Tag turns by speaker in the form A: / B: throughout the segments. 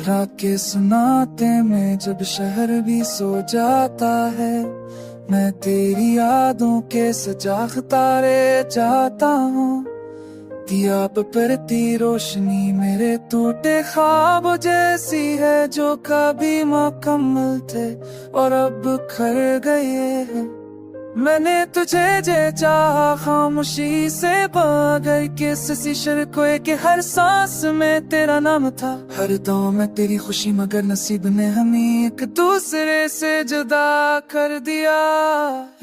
A: रात के सुनाते में जब शहर भी सो जाता है, मैं तेरी यादों के सजाग तारे जाता हूँ। दिया बरती रोशनी मेरे टूटे ख्वाब जैसी है, जो कभी मुकम्मल थे और अब खर गए हैं। मैंने तुझे जे चाहा खामोशी से बगैर किसी शर्कों के, हर सांस में तेरा नाम था, हर दौर में तेरी खुशी, मगर नसीब ने हमें एक दूसरे से जुदा कर दिया।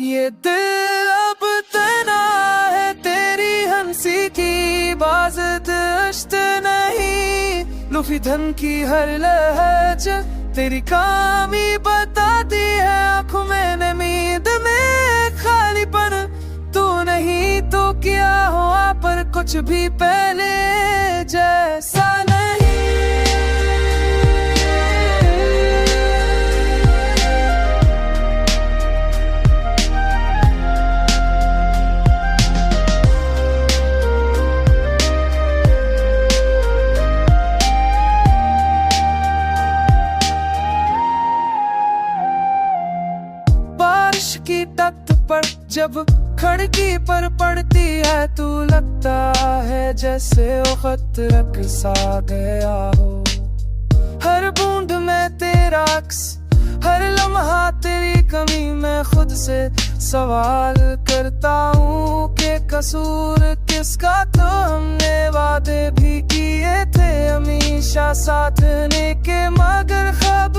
A: ये दिल अब तना है तेरी हंसी की बाज दश्त नहीं, लुफी धन की हर लहज तेरी कामी बताती है। आंखों में नींद में खालीपन, तू नहीं तो क्या हुआ, पर कुछ भी पहले जैसा नहीं। बारिश की तख्त पर जब खिड़की पर पड़ती है, तू लगता है जैसे वो खत रख सा गया हो। हर बूंद में तेरा अक्स, हर लम्हा तेरी कमी, मैं खुद से सवाल करता हूँ कि कसूर किसका। तो हमने वादे भी किए थे हमेशा साथने के, मगर ख्वाब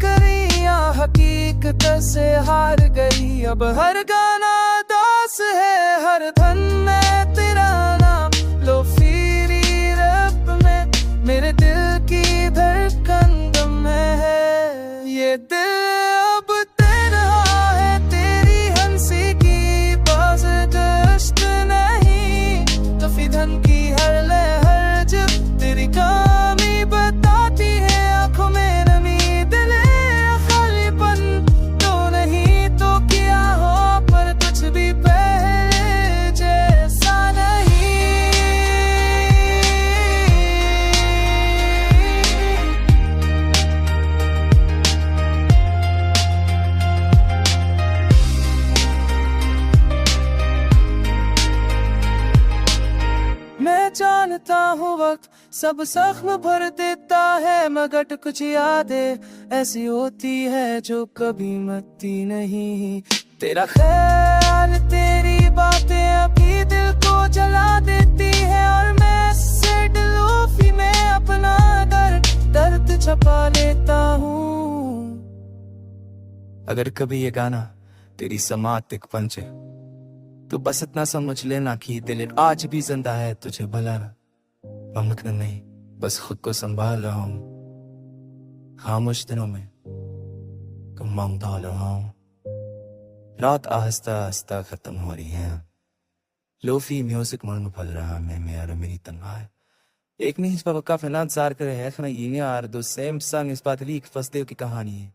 A: करिया हकीकत से हार गई। अब हर गाना दास है, हर धन में तेरा नाम, लो फिरी रब में मेरे दिल की धड़कन दम है। ये दिल अब तेरा है तेरी हंसी की बाज दश्त नहीं, लुफी धन की हर लहज तेरी कामी बताती है। आंखों में नमी दिल खालीपन, तो नहीं तो क्या हो, पर कुछ भी पहले जैसा नहीं। मैं जानता हूँ वक्त सब जख्म भर देता है, मगर कुछ यादें ऐसी होती है जो कभी मरती नहीं। तेरा ख्याल तेरी बातें अभी दिल को जला देती है, और मैं सिर्फ में अपना दर्द छुपा लेता हूँ। अगर कभी ये गाना तेरी समात एक पंचे, तो बस इतना समझ लेना कि दिल आज भी जिंदा है, तुझे भुलाना मुमकिन नहीं, बस खुद को संभाल रहा हूँ। खामोश दिनों में कम मांगता रहा हूँ, रात आहिस्ता आहिस्ता खत्म हो रही है, लोफी म्यूजिक मन में फल रहा मैं मेरा मेरी तन्हाई। एक नहीं इस पर काफी इंतजार करे है, खाना ये यार दो सेम संग इस बात लीक फंसते की कहानी है।